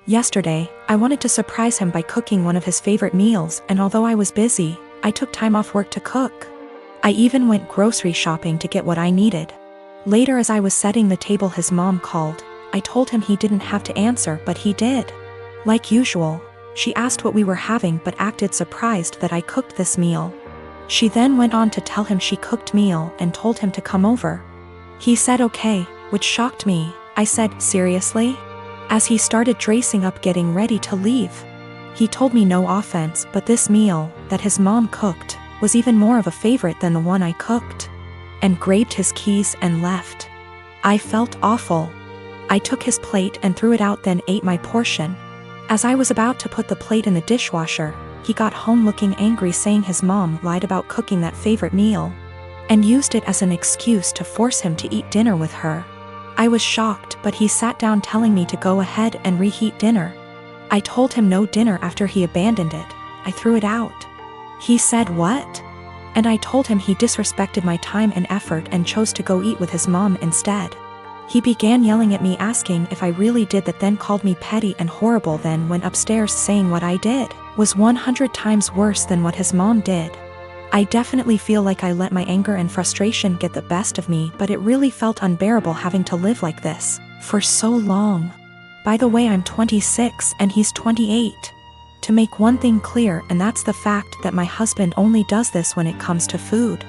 Yesterday, I wanted to surprise him by cooking one of his favorite meals, and although I was busy, I took time off work to cook. I even went grocery shopping to get what I needed. Later, as I was setting the table, his mom called. I told him he didn't have to answer, but he did. Like usual, she asked what we were having but acted surprised that I cooked this meal. She then went on to tell him she cooked meal and told him to come over. He said okay, which shocked me. I said, seriously? As he started dressing up getting ready to leave. He told me no offense, but this meal, that his mom cooked, was even more of a favorite than the one I cooked. And grabbed his keys and left. I felt awful. I took his plate and threw it out, then ate my portion. As I was about to put the plate in the dishwasher, he got home looking angry, saying his mom lied about cooking that favorite meal and used it as an excuse to force him to eat dinner with her. I was shocked, but he sat down telling me to go ahead and reheat dinner. I told him no dinner after he abandoned it. I threw it out. He said what? And I told him he disrespected my time and effort and chose to go eat with his mom instead. He began yelling at me, asking if I really did that, then called me petty and horrible, then went upstairs saying what I did was 100 times worse than what his mom did. I definitely feel like I let my anger and frustration get the best of me, but it really felt unbearable having to live like this for so long. By the way, I'm 26 and he's 28. To make one thing clear, and that's the fact that my husband only does this when it comes to food.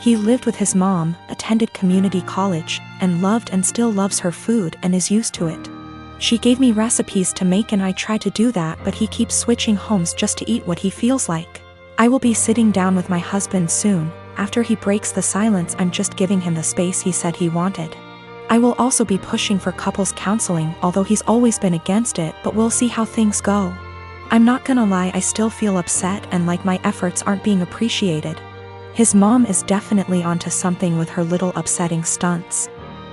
He lived with his mom, attended community college, and loved and still loves her food and is used to it. She gave me recipes to make and I try to do that, but he keeps switching homes just to eat what he feels like. I will be sitting down with my husband soon. After he breaks the silence, I'm just giving him the space he said he wanted. I will also be pushing for couples counseling, although he's always been against it, but we'll see how things go. I'm not gonna lie, I still feel upset and like my efforts aren't being appreciated. His mom is definitely onto something with her little upsetting stunts.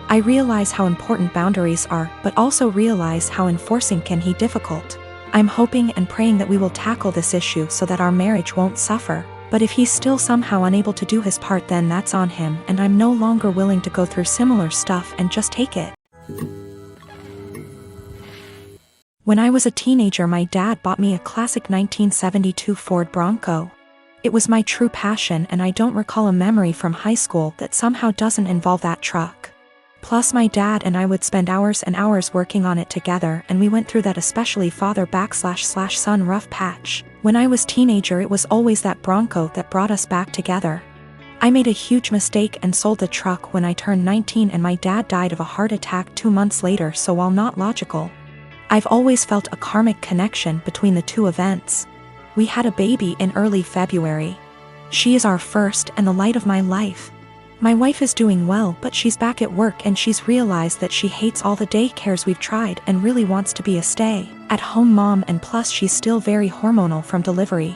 I realize how important boundaries are, but also realize how enforcing can be difficult. I'm hoping and praying that we will tackle this issue so that our marriage won't suffer, but if he's still somehow unable to do his part, then that's on him, and I'm no longer willing to go through similar stuff and just take it. When I was a teenager, my dad bought me a classic 1972 Ford Bronco. It was my true passion, and I don't recall a memory from high school that somehow doesn't involve that truck. Plus, my dad and I would spend hours and hours working on it together, and we went through that especially father/son rough patch. When I was teenager, it was always that Bronco that brought us back together. I made a huge mistake and sold the truck when I turned 19, and my dad died of a heart attack 2 months later, so while not logical, I've always felt a karmic connection between the two events. We had a baby in early February. She is our first and the light of my life. My wife is doing well, but she's back at work and she's realized that she hates all the daycares we've tried and really wants to be a stay-at-home mom, and plus she's still very hormonal from delivery.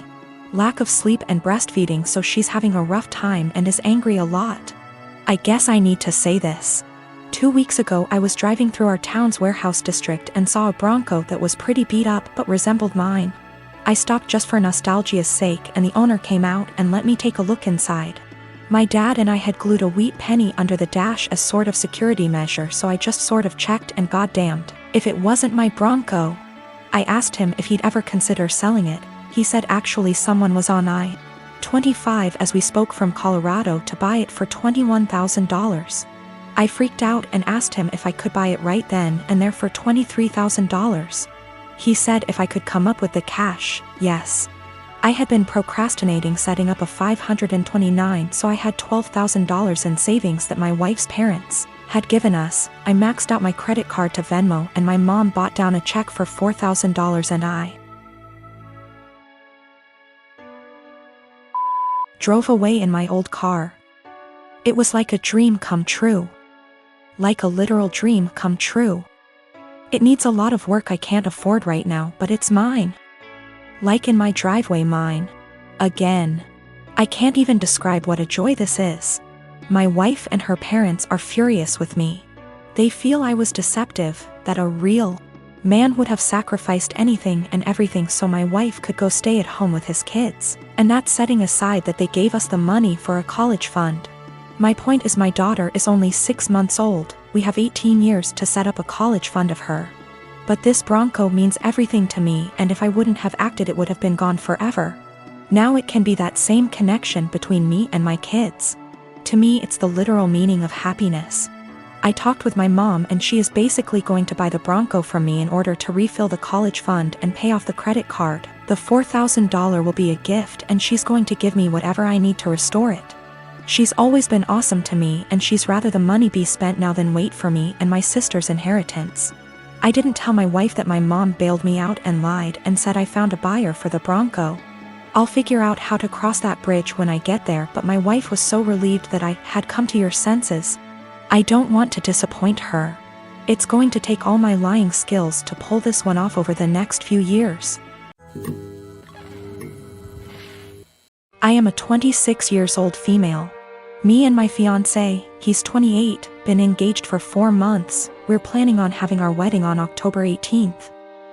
Lack of sleep and breastfeeding, so she's having a rough time and is angry a lot. I guess I need to say this. 2 weeks ago I was driving through our town's warehouse district and saw a Bronco that was pretty beat up but resembled mine. I stopped just for nostalgia's sake, and the owner came out and let me take a look inside. My dad and I had glued a wheat penny under the dash as sort of security measure, so I just sort of checked, and goddamned if it wasn't my Bronco. I asked him if he'd ever consider selling it. He said actually someone was on I-25 as we spoke from Colorado to buy it for $21,000. I freaked out and asked him if I could buy it right then and there for $23,000. He said if I could come up with the cash, yes. I had been procrastinating setting up a 529, so I had $12,000 in savings that my wife's parents had given us. I maxed out my credit card to Venmo, and my mom bought down a check for $4,000, and I drove away in my old car. It was like a dream come true. Like a literal dream come true. It needs a lot of work I can't afford right now, but it's mine. Like in my driveway, mine. Again. I can't even describe what a joy this is. My wife and her parents are furious with me. They feel I was deceptive, that a real man would have sacrificed anything and everything so my wife could go stay at home with his kids, and that's setting aside that they gave us the money for a college fund. My point is, my daughter is only 6 months old. We have 18 years to set up a college fund of her. But this Bronco means everything to me, and if I wouldn't have acted it would have been gone forever. Now it can be that same connection between me and my kids. To me it's the literal meaning of happiness. I talked with my mom and she is basically going to buy the Bronco from me in order to refill the college fund and pay off the credit card. The $4,000 will be a gift and she's going to give me whatever I need to restore it. She's always been awesome to me and she's rather the money be spent now than wait for me and my sister's inheritance. I didn't tell my wife that my mom bailed me out and lied and said I found a buyer for the Bronco. I'll figure out how to cross that bridge when I get there, but my wife was so relieved that I had come to your senses. I don't want to disappoint her. It's going to take all my lying skills to pull this one off over the next few years. I am a 26 years old female. Me and my fiancé, he's 28, been engaged for 4 months. We're planning on having our wedding on October 18th.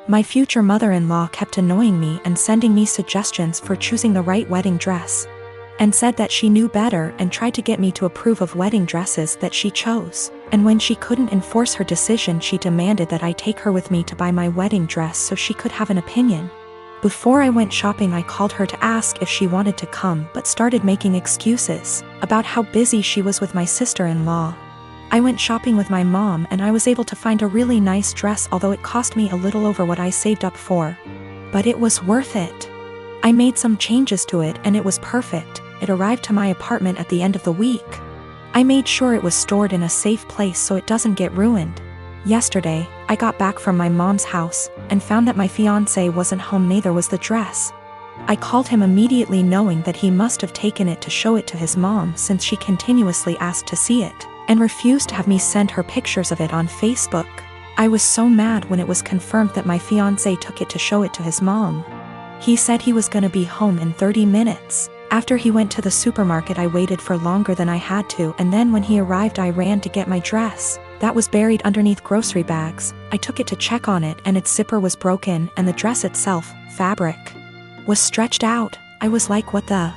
My future mother-in-law kept annoying me and sending me suggestions for choosing the right wedding dress, and said that she knew better and tried to get me to approve of wedding dresses that she chose. And when she couldn't enforce her decision, she demanded that I take her with me to buy my wedding dress so she could have an opinion. Before I went shopping, I called her to ask if she wanted to come, but started making excuses about how busy she was with my sister-in-law. I went shopping with my mom and I was able to find a really nice dress, although it cost me a little over what I saved up for. But it was worth it. I made some changes to it and it was perfect. It arrived to my apartment at the end of the week. I made sure it was stored in a safe place so it doesn't get ruined. Yesterday, I got back from my mom's house and found that my fiancé wasn't home, neither was the dress. I called him immediately, knowing that he must have taken it to show it to his mom, since she continuously asked to see it and refused to have me send her pictures of it on Facebook. I was so mad when it was confirmed that my fiancé took it to show it to his mom. He said he was gonna be home in 30 minutes. After he went to the supermarket, I waited for longer than I had to, and then when he arrived I ran to get my dress. That was buried underneath grocery bags. I took it to check on it and its zipper was broken, and the dress itself, fabric, was stretched out. I was like, what the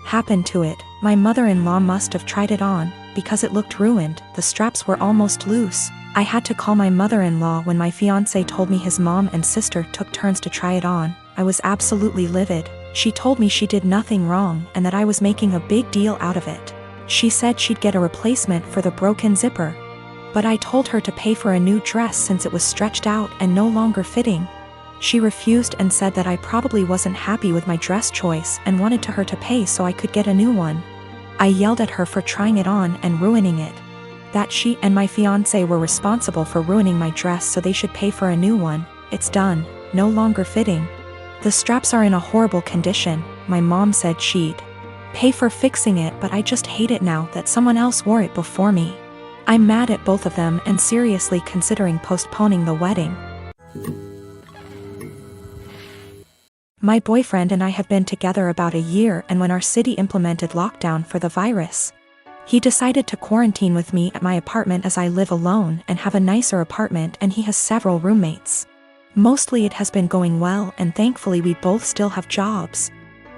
happened to it? My mother-in-law must have tried it on, because it looked ruined. The straps were almost loose. I had to call my mother-in-law when my fiancé told me his mom and sister took turns to try it on. I was absolutely livid. She told me she did nothing wrong and that I was making a big deal out of it. She said she'd get a replacement for the broken zipper. But I told her to pay for a new dress since it was stretched out and no longer fitting. She refused and said that I probably wasn't happy with my dress choice and wanted her to pay so I could get a new one. I yelled at her for trying it on and ruining it. That she and my fiancé were responsible for ruining my dress, so they should pay for a new one. It's done, no longer fitting. The straps are in a horrible condition. My mom said she'd pay for fixing it, but I just hate it now that someone else wore it before me. I'm mad at both of them and seriously considering postponing the wedding. My boyfriend and I have been together about a year, and when our city implemented lockdown for the virus, he decided to quarantine with me at my apartment, as I live alone and have a nicer apartment and he has several roommates. Mostly it has been going well, and thankfully we both still have jobs.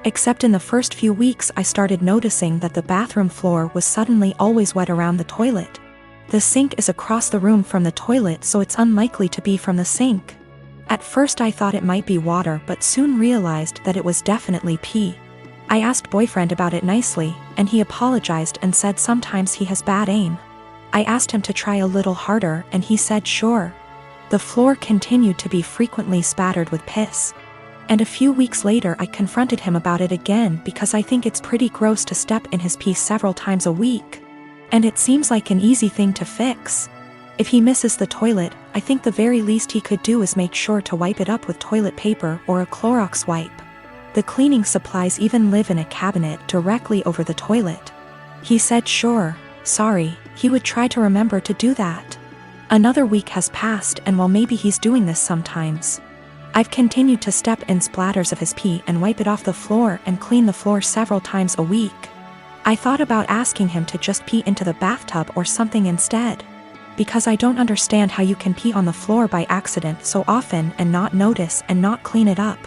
Except in the first few weeks I started noticing that the bathroom floor was suddenly always wet around the toilet. The sink is across the room from the toilet, so it's unlikely to be from the sink. At first I thought it might be water, but soon realized that it was definitely pee. I asked boyfriend about it nicely, and he apologized and said sometimes he has bad aim. I asked him to try a little harder and he said sure. The floor continued to be frequently spattered with piss. And a few weeks later I confronted him about it again, because I think it's pretty gross to step in his pee several times a week. And it seems like an easy thing to fix. If he misses the toilet, I think the very least he could do is make sure to wipe it up with toilet paper or a Clorox wipe. The cleaning supplies even live in a cabinet directly over the toilet. He said sure, sorry, he would try to remember to do that. Another week has passed, and while maybe he's doing this sometimes, I've continued to step in splatters of his pee and wipe it off the floor and clean the floor several times a week. I thought about asking him to just pee into the bathtub or something instead, because I don't understand how you can pee on the floor by accident so often and not notice and not clean it up.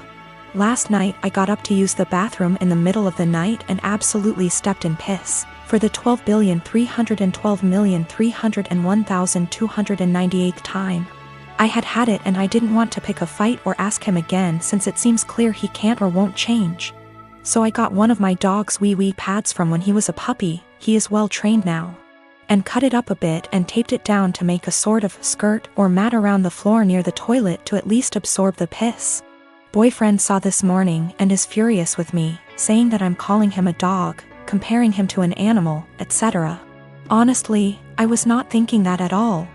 Last night I got up to use the bathroom in the middle of the night and absolutely stepped in piss. For the 12,312,301,298th time. I had it and I didn't want to pick a fight or ask him again since it seems clear he can't or won't change. So I got one of my dog's wee pads from when he was a puppy, he is well trained now. And cut it up a bit and taped it down to make a sort of skirt or mat around the floor near the toilet to at least absorb the piss. Boyfriend saw this morning and is furious with me, saying that I'm calling him a dog, comparing him to an animal, etc. Honestly, I was not thinking that at all.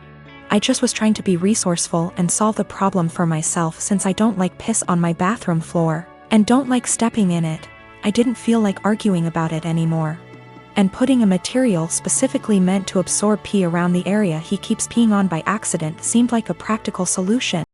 I just was trying to be resourceful and solve the problem for myself since I don't like piss on my bathroom floor, and don't like stepping in it. I didn't feel like arguing about it anymore. And putting a material specifically meant to absorb pee around the area he keeps peeing on by accident seemed like a practical solution.